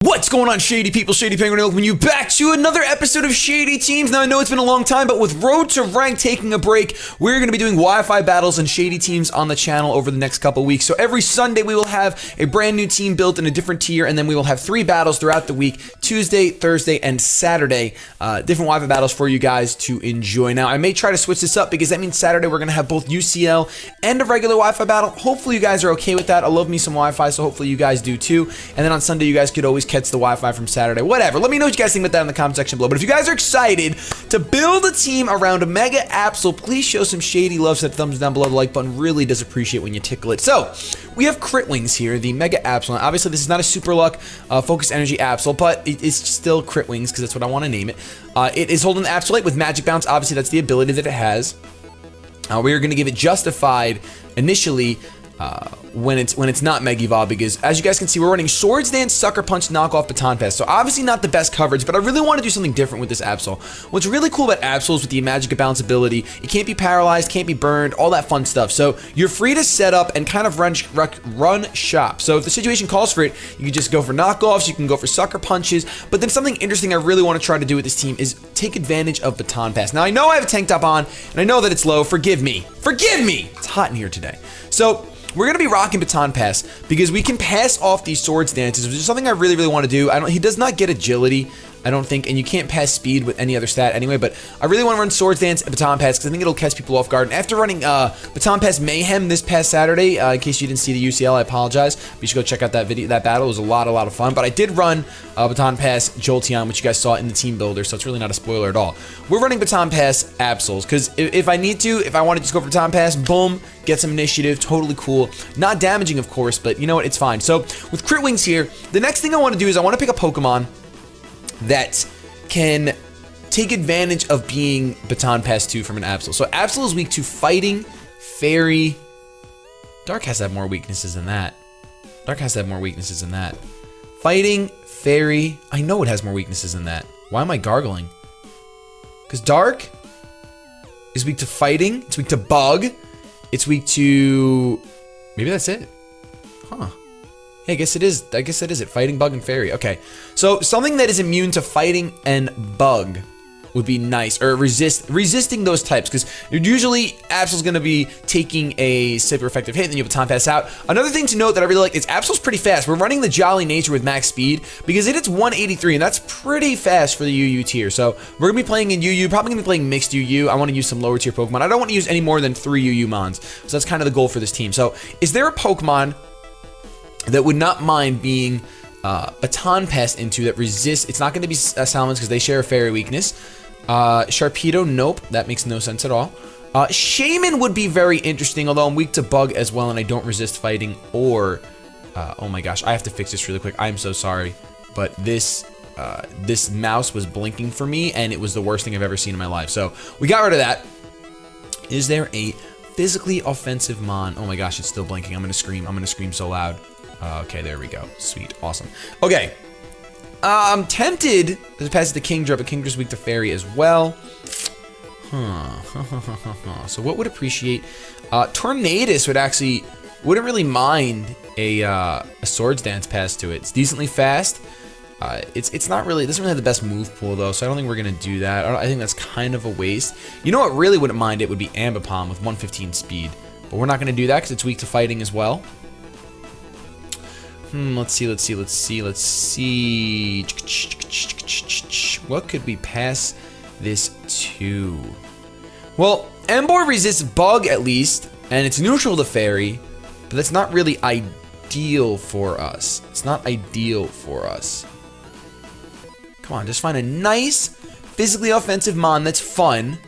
What's going on, Shady people? ShadyPenguinn welcoming you back to another episode of Shady Teams. Now, I know it's been a long time, but with Road to Rank taking a break, we're going to be doing Wi-Fi battles and Shady Teams on the channel over the next couple weeks. So every Sunday, we will have a brand new team built in a different tier, and then we will have 3 battles throughout the week, Tuesday, Thursday, and Saturday. Different Wi-Fi battles for you guys to enjoy. Now, I may try to switch this up because that means Saturday we're going to have both UCL and a regular Wi-Fi battle. Hopefully, you guys are okay with that. I love me some Wi-Fi, so hopefully you guys do too. And then on Sunday, you guys could always catch the Wi-Fi from Saturday, whatever. Let me know what you guys think about that in the comment section below. But if you guys are excited to build a team around a Mega Absol, please show some Shady love. That thumbs down below. The like button really does appreciate when you tickle it. So we have Crit Wings here, the Mega Absol. Obviously, this is not a Super Luck Focus Energy Absol, but it's still Crit Wings because that's what I want to name it. It is holding the Absolute with Magic Bounce. Obviously, that's the ability that it has. We are going to give it Justified initially. When it's not Mega Evolve, because as you guys can see, we're running Swords Dance, Sucker Punch, Knockoff, Baton Pass. So obviously not the best coverage, but I really want to do something different with this Absol. What's really cool about Absol is with the Magic Bounce ability, it can't be paralyzed, can't be burned, all that fun stuff. So you're free to set up and kind of run shop. So if the situation calls for it, you can just go for knockoffs, you can go for Sucker Punches, but then something interesting I really want to try to do with this team is take advantage of Baton Pass. Now I know I have a tank top on, and I know that it's low, forgive me. Forgive me! It's hot in here today. So we're going to be rocking Baton Pass because we can pass off these Swords Dances, which is something I really want to do. He does not get agility, I don't think, and you can't pass speed with any other stat anyway, but I really want to run Swords Dance and Baton Pass because I think it'll catch people off guard. And after running Baton Pass Mayhem this past Saturday, in case you didn't see the UCL, I apologize, but you should go check out that video. That battle was a lot of fun, but I did run Baton Pass Jolteon, which you guys saw in the team builder, so it's really not a spoiler at all. We're running Baton Pass Absols because if I need to, if I want to just go for Baton Pass, boom, get some initiative, totally cool. Not damaging, of course, but you know what, it's fine. So with Crit Wings here, the next thing I want to do is I want to pick a Pokemon that can take advantage of being Baton Pass 2 from an Absol. So Absol is weak to Fighting, Fairy. Dark has to have more weaknesses than that. Dark has to have more weaknesses than that. Fighting, Fairy. I know it has more weaknesses than that. Why am I gargling? Because Dark is weak to Fighting. It's weak to Bug. It's weak to... Maybe that's it. Huh. I guess it is. I guess that is it. Fighting, Bug, and Fairy. Okay. So something that is immune to Fighting and Bug would be nice, or resisting those types, because usually Absol's going to be taking a super effective hit, and then you have a Baton Pass out. Another thing to note that I really like is Absol's pretty fast. We're running the Jolly Nature with max speed because it is 183, and that's pretty fast for the UU tier. So we're going to be playing in UU, probably going to be playing mixed UU. I want to use some lower tier Pokemon. I don't want to use any more than 3 UU Mons. So that's kind of the goal for this team. So is there a Pokemon that would not mind being Baton Pass into that resists? It's not going to be Salamence because they share a Fairy weakness. Sharpedo, nope, that makes no sense at all. Shaman would be very interesting, although I'm weak to Bug as well and I don't resist Fighting. Or, oh my gosh, I have to fix this really quick. I'm so sorry, but this mouse was blinking for me and it was the worst thing I've ever seen in my life. So we got rid of that. Is there a physically offensive Mon? Oh my gosh, it's still blinking. I'm gonna scream. I'm gonna scream so loud. Okay, there we go. Sweet, awesome. Okay, I'm tempted to pass it to Kingdra, but Kingdra's weak to Fairy as well. So what would appreciate? Tornadus would actually wouldn't really mind a Swords Dance pass to it. It's decently fast. It's not really, it doesn't really have the best move pool though, so I don't think we're gonna do that. I think that's kind of a waste. You know what really wouldn't mind it would be Ambipom with 115 speed, but we're not gonna do that because it's weak to Fighting as well. Let's see. What could we pass this to? Well, Emboar resists Bug at least, and it's neutral to Fairy, but that's not really ideal for us. It's not ideal for us. Come on, just find a nice, physically offensive Mon that's fun,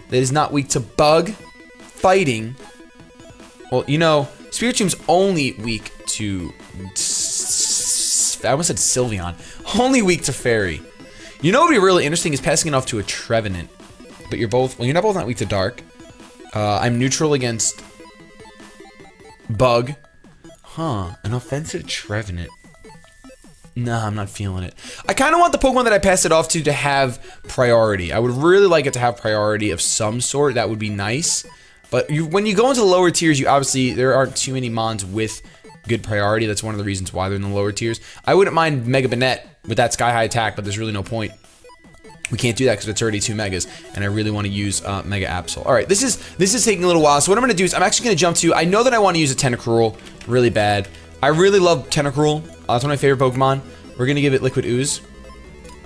that is not weak to Bug, Fighting. Well, you know, Spiritom's only weak to... I almost said Sylveon. Only weak to Fairy. You know what would be really interesting is passing it off to a Trevenant. But you're both... Well, you're not weak to Dark. I'm neutral against Bug. Huh. An offensive Trevenant. Nah, I'm not feeling it. I kind of want the Pokemon that I pass it off to have priority. I would really like it to have priority of some sort. That would be nice. But when you go into the lower tiers, you obviously, there aren't too many Mons with good priority. That's one of the reasons why they're in the lower tiers. I wouldn't mind Mega Banette with that sky high attack, but there's really no point. We can't do that because it's already 2 megas, and I really want to use Mega Absol. All right, this is taking a little while. So what I'm going to do is I'm actually going to jump to. I know that I want to use a Tentacruel really bad. I really love Tentacruel. That's one of my favorite Pokemon. We're going to give it Liquid Ooze,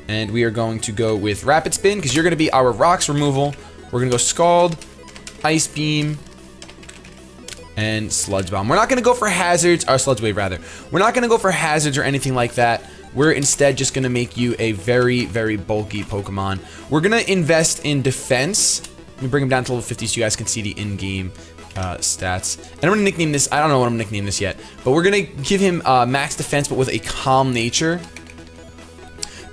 and we are going to go with Rapid Spin because you're going to be our Rocks removal. We're going to go Scald, Ice Beam, and Sludge Bomb. We're not going to go for hazards, or Sludge Wave rather. We're not going to go for hazards or anything like that. We're instead just going to make you a very, very bulky Pokemon. We're going to invest in defense. Let me bring him down to level 50 so you guys can see the in-game stats. And I'm going to nickname this, I don't know what I'm going to nickname this yet, but we're going to give him max defense but with a calm nature.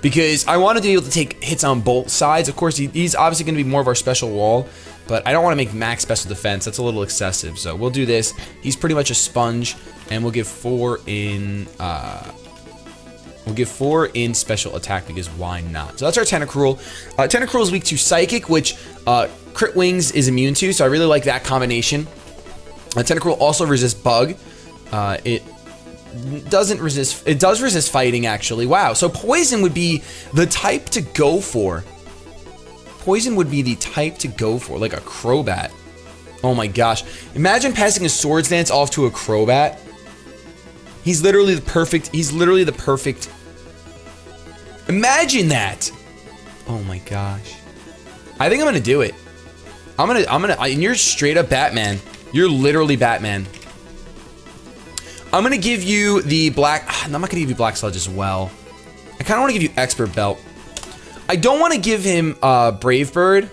Because I want to be able to take hits on both sides. Of course, he's obviously going to be more of our special wall, but I don't want to make max special defense. That's a little excessive. So we'll do this. He's pretty much a sponge, and we'll give 4 in... We'll give 4 in special attack because why not? So that's our Tentacruel. Tentacruel is weak to Psychic, which Crit Wings is immune to, so I really like that combination. Tentacruel also resists Bug. It doesn't resist... It does resist Fighting, actually. Wow, so Poison would be the type to go for. Poison would be the type to go for, like a Crobat. Oh my gosh. Imagine passing a Swords Dance off to a Crobat. He's literally the perfect... Imagine that! Oh my gosh. I think I'm gonna do it. And you're straight up Batman. You're literally Batman. I'm gonna give you the black... I'm not gonna give you Black Sludge as well. I kinda wanna give you Expert Belt. I don't wanna give him Brave Bird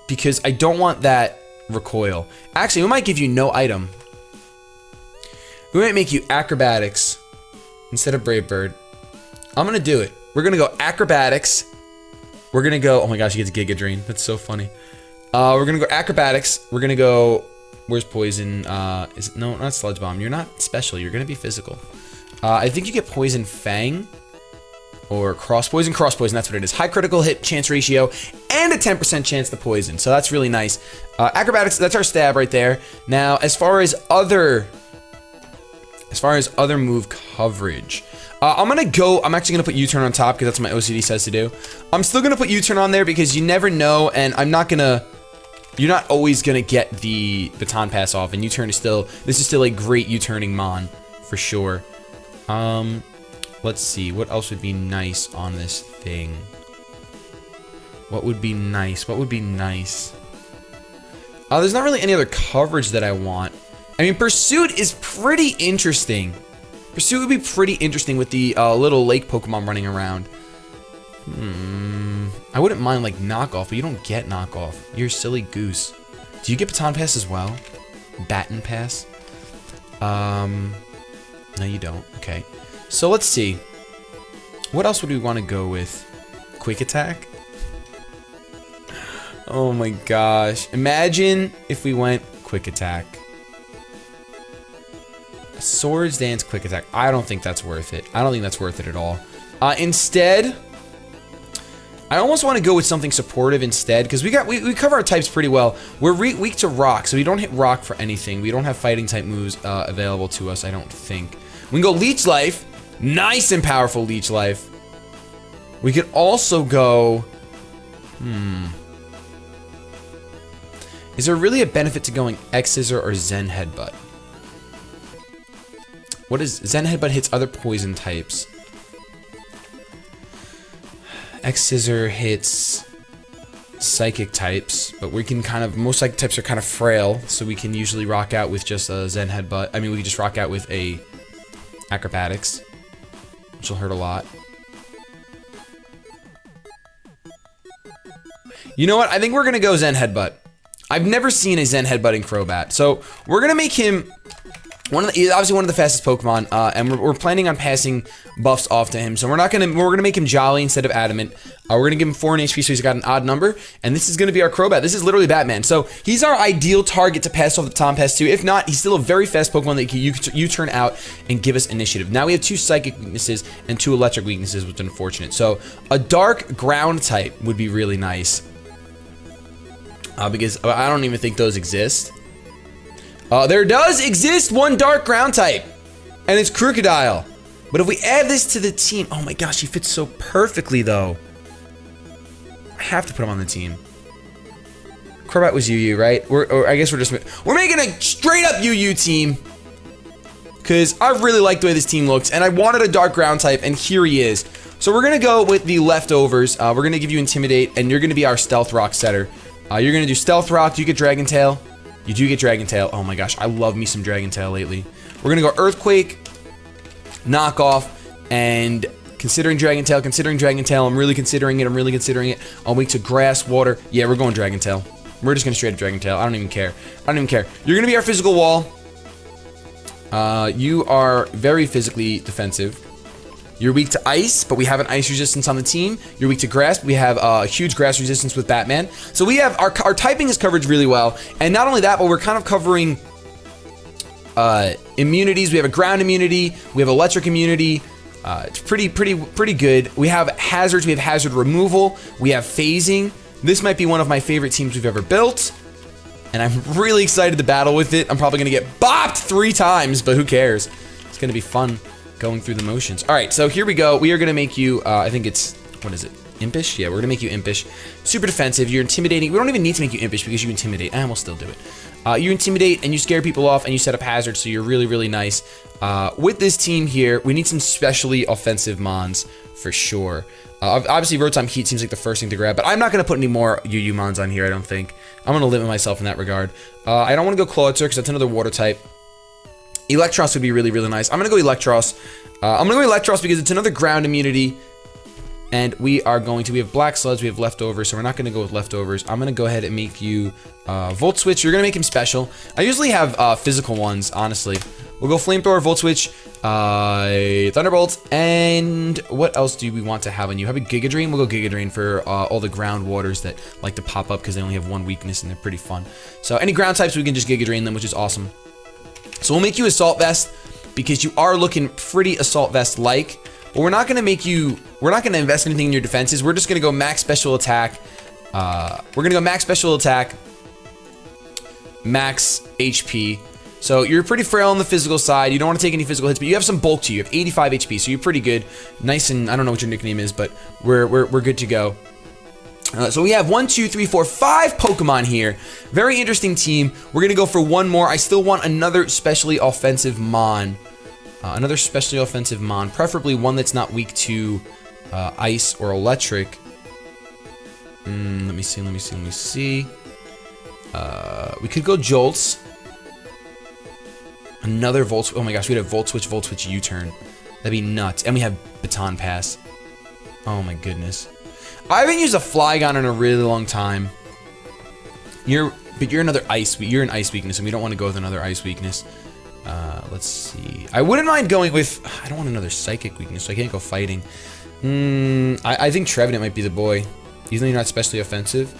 because I don't want that recoil. Actually, we might give you no item. We might make you Acrobatics instead of Brave Bird. I'm gonna do it. We're gonna go Acrobatics. We're gonna go, oh my gosh, he gets Giga Drain. That's so funny. We're gonna go Acrobatics. We're gonna go, where's Poison? No, not Sludge Bomb. You're not special, you're gonna be physical. I think you get Poison Fang or Cross Poison, that's what it is. High critical hit chance ratio and a 10% chance to poison. So that's really nice. Acrobatics, that's our stab right there. Now, as far as other move coverage, I'm actually gonna put U-turn on top because that's what my OCD says to do. I'm still gonna put U-turn on there because you never know, and you're not always gonna get the Baton Pass off, and U-turn is this is still a great U-turning Mon, for sure. Let's see, what else would be nice on this thing? What would be nice? There's not really any other coverage that I want. I mean, Pursuit is pretty interesting. Pursuit would be pretty interesting with the little lake Pokemon running around. I wouldn't mind like Knockoff, but you don't get Knockoff. You're a silly goose. Do you get Baton Pass as well? Baton Pass? No, you don't. Okay. So let's see. What else would we want to go with? Quick Attack? Oh my gosh. Imagine if we went Quick Attack. Swords Dance, Quick Attack. I don't think that's worth it. I don't think that's worth it at all. Instead, I almost want to go with something supportive instead, because we cover our types pretty well. We're weak to Rock, so we don't hit Rock for anything. We don't have fighting type moves available to us, I don't think. We can go Leech Life. Nice and powerful Leech Life. We could also go... Is there really a benefit to going X-Scissor or Zen Headbutt? What is... Zen Headbutt hits other poison types. X-Scissor hits psychic types, but we can kind of... Most psychic types are kind of frail, so we can usually rock out with just a Zen Headbutt. I mean, we can just rock out with a Acrobatics, which will hurt a lot. You know what? I think we're gonna go Zen Headbutt. I've never seen a Zen Headbutt in Crobat, so we're gonna make him obviously one of the fastest Pokemon, and we're planning on passing buffs off to him. So we're gonna make him Jolly instead of Adamant. We're gonna give him 4 in HP, so he's got an odd number, and this is gonna be our Crobat. This is literally Batman. So he's our ideal target to pass off the Baton Pass to. If not, he's still a very fast Pokemon that you can U-turn out and give us initiative. Now we have 2 Psychic weaknesses and 2 Electric weaknesses, which is unfortunate. So a Dark Ground type would be really nice, because I don't even think those exist. There does exist one Dark Ground type. And it's Krookodile. But if we add this to the team, oh my gosh, he fits so perfectly though. I have to put him on the team. Crobat was UU, right? Or I guess we're making a straight up UU team. Because I really like the way this team looks, and I wanted a dark ground type, and here he is. So we're gonna go with the leftovers. We're gonna give you Intimidate, and you're gonna be our Stealth Rock setter. You're gonna do Stealth Rock. Do you get Dragon Tail? You do get Dragon Tail. Oh my gosh, I love me some Dragon Tail lately. We're gonna go Earthquake, Knockoff, and considering Dragon Tail, I'm really considering it. I'm weak to Grass, Water. Yeah, we're going Dragon Tail. We're just gonna straight up Dragon Tail. I don't even care. You're gonna be our physical wall. You are very physically defensive. You're weak to ice, but we have an ice resistance on the team. You're weak to grass, but we have a huge grass resistance with Batman. So we have our typing is covered really well. And not only that, but we're kind of covering immunities. We have a ground immunity. We have electric immunity. It's pretty good. We have hazards. We have hazard removal. We have phasing. This might be one of my favorite teams we've ever built. And I'm really excited to battle with it. I'm probably going to get bopped 3 times, but who cares? It's going to be fun going through the motions. All right, so here we go. We are going to make you, I think it's, what is it? Impish? Yeah, we're going to make you Impish. Super defensive. You're intimidating. We don't even need to make you Impish because you intimidate. And we'll still do it. You intimidate and you scare people off and you set up hazards, so you're really, really nice. With this team here, we need some specially offensive mons for sure. Obviously, Rotom Heat seems like the first thing to grab, but I'm not going to put any more UU mons on here, I don't think. I'm going to limit myself in that regard. I don't want to go Clawitzer because that's another water type. Eelektross would be really, really nice. I'm going to go Eelektross. I'm going to go Eelektross because it's another ground immunity. And we have Black Sludge, we have Leftovers, so we're not going to go with Leftovers. I'm going to go ahead and make you Volt Switch. You're going to make him special. I usually have physical ones, honestly. We'll go Flamethrower, Volt Switch, Thunderbolt, and what else do we want to have on you? Have a Giga Drain? We'll go Giga Drain for all the ground waters that like to pop up because they only have 1 weakness and they're pretty fun. So any ground types, we can just Giga Drain them, which is awesome. So we'll make you Assault Vest because you are looking pretty Assault Vest-like. But we're not going to make you, we're not going to invest anything in your defenses. We're just going to go max special attack. We're going to go max special attack, max HP. So you're pretty frail on the physical side. You don't want to take any physical hits, but you have some bulk to you. You have 85 HP, so you're pretty good. Nice, and I don't know what your nickname is, but we're good to go. So we have 1, 2, 3, 4, 5 Pokemon here. Very interesting team. We're going to go for one more. I still want another specially offensive Mon. Preferably one that's not weak to ice or electric. Let me see. We could go Jolts. Another Volt. Oh my gosh, we had a Volt Switch U-turn. That'd be nuts. And we have Baton Pass. Oh my goodness. I haven't used a Flygon in a really long time. But you're another ice. You're an ice weakness, and we don't want to go with another ice weakness. Let's see. I wouldn't mind going with. I don't want another psychic weakness, so I can't go fighting. I think Trevenant might be the boy. Even though you're not specially offensive.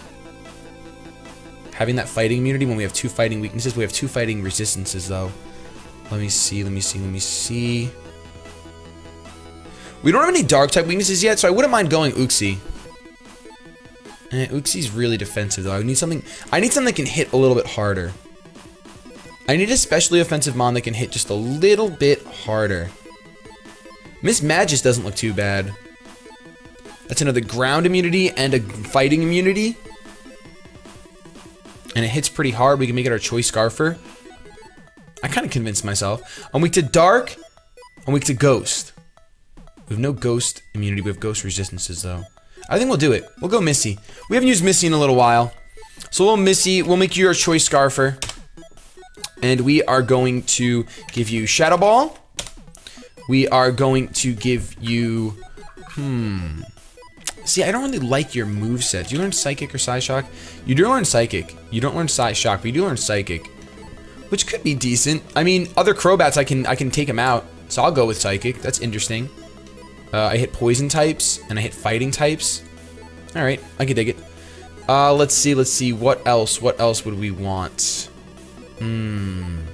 Having that fighting immunity when we have 2 fighting weaknesses. We have 2 fighting resistances, though. Let me see. We don't have any dark type weaknesses yet, so I wouldn't mind going Uxie. Uxie's really defensive, though. I need something that can hit a little bit harder. I need a specially offensive Mon that can hit just a little bit harder. Miss Magis doesn't look too bad. That's another ground immunity and a fighting immunity. And it hits pretty hard. We can make it our Choice Scarfer. I kind of convinced myself. I'm weak to Dark. I'm weak to Ghost. We have no Ghost immunity. We have Ghost resistances, though. I think we'll do it. We'll go Missy. We haven't used Missy in a little while. So we'll Missy. We'll make you our Choice Scarfer. And we are going to give you Shadow Ball. We are going to give you... See, I don't really like your moveset. Do you learn Psychic or Psyshock? You do learn Psychic. You don't learn Psyshock, but you do learn Psychic. Which could be decent. I mean, other Crobats, I can take them out. So I'll go with Psychic. That's interesting. I hit Poison types, and I hit Fighting types. Alright, I can dig it. Let's see. What else would we want? Man,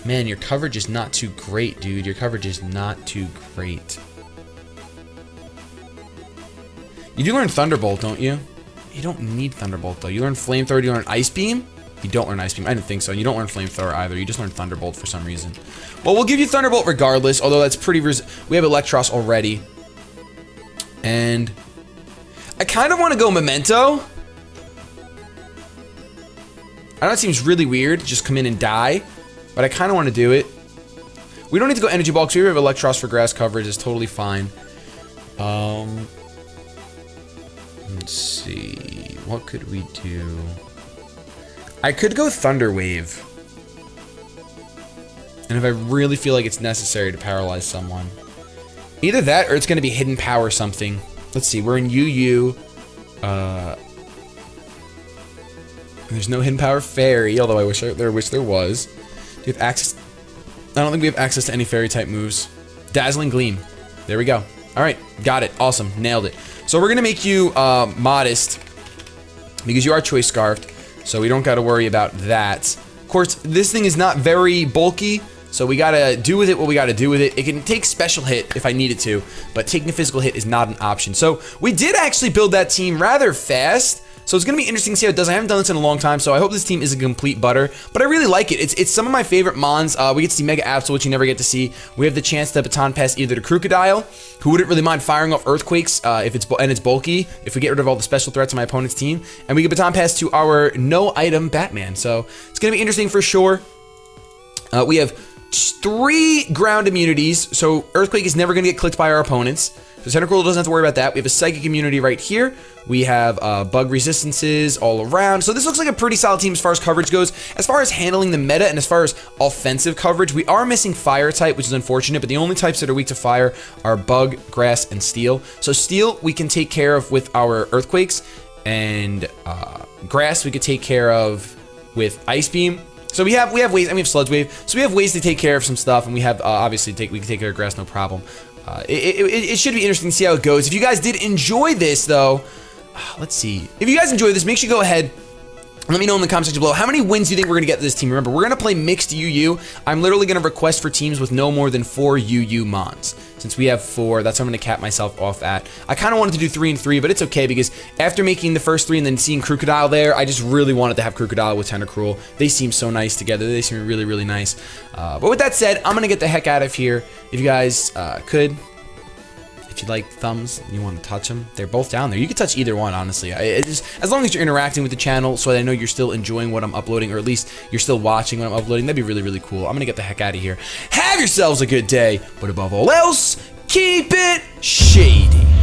your coverage is not too great, dude. Your coverage is not too great. You do learn Thunderbolt, don't you? You don't need Thunderbolt, though. You learn Flamethrower, you learn Ice Beam? You don't learn Ice Beam. I didn't think so. And you don't learn Flamethrower either. You just learn Thunderbolt for some reason. Well, we'll give you Thunderbolt regardless, although that's pretty... We have Eelektross already. And... I kind of want to go Memento. I know it seems really weird to just come in and die, but I kind of want to do it. We don't need to go Energy Ball because we have Eelektross for grass coverage. It's totally fine. Let's see. What could we do? I could go Thunder Wave. And if I really feel like it's necessary to paralyze someone. Either that or it's going to be Hidden Power something. Let's see. We're in UU. There's no Hidden Power Fairy, although I wish there was. Do we have access? I don't think we have access to any Fairy type moves. Dazzling Gleam. There we go. All right. Got it. Awesome. Nailed it. So we're going to make you Modest because you are Choice Scarfed. So we don't got to worry about that. Of course, this thing is not very bulky. So we got to do with it what we got to do with it. It can take Special Hit if I need it to. But taking a Physical Hit is not an option. So we did actually build that team rather fast. So it's going to be interesting to see how it does. I haven't done this in a long time, so I hope this team is a complete butter. But I really like it. It's some of my favorite mons. We get to see Mega Absol, which you never get to see. We have the chance to Baton Pass either to Krookodile, who wouldn't really mind firing off Earthquakes if it's bulky, if we get rid of all the special threats on my opponent's team. And we get Baton Pass to our no-item Batman. So it's going to be interesting for sure. We have 3 ground immunities, so Earthquake is never going to get clicked by our opponents. So Tentacruel doesn't have to worry about that. We have a Psychic immunity right here. We have bug resistances all around. So this looks like a pretty solid team as far as coverage goes. As far as handling the meta and as far as offensive coverage, we are missing Fire type, which is unfortunate, but the only types that are weak to Fire are Bug, Grass, and Steel. So Steel we can take care of with our Earthquakes, and Grass we could take care of with Ice Beam. So we have ways, and we have Sludge Wave. So we have ways to take care of some stuff, and we have obviously we can take care of Grass, no problem. It should be interesting to see how it goes. If you guys did enjoy this, though, let's see. If you guys enjoyed this, make sure you go ahead and let me know in the comment section below. How many wins do you think we're going to get this team? Remember, we're going to play mixed UU. I'm literally going to request for teams with no more than 4 UU mons. Since we have 4, that's what I'm going to cap myself off at. I kind of wanted to do 3 and 3, but it's okay because after making the first 3 and then seeing Krookodile there, I just really wanted to have Krookodile with Tentacruel. They seem so nice together. They seem really, really nice. But with that said, I'm going to get the heck out of here. If you guys could... If you like thumbs, you want to touch them, they're both down there. You can touch either one, honestly. As long as you're interacting with the channel so that I know you're still enjoying what I'm uploading, or at least you're still watching what I'm uploading, that'd be really, really cool. I'm going to get the heck out of here. Have yourselves a good day, but above all else, keep it shady.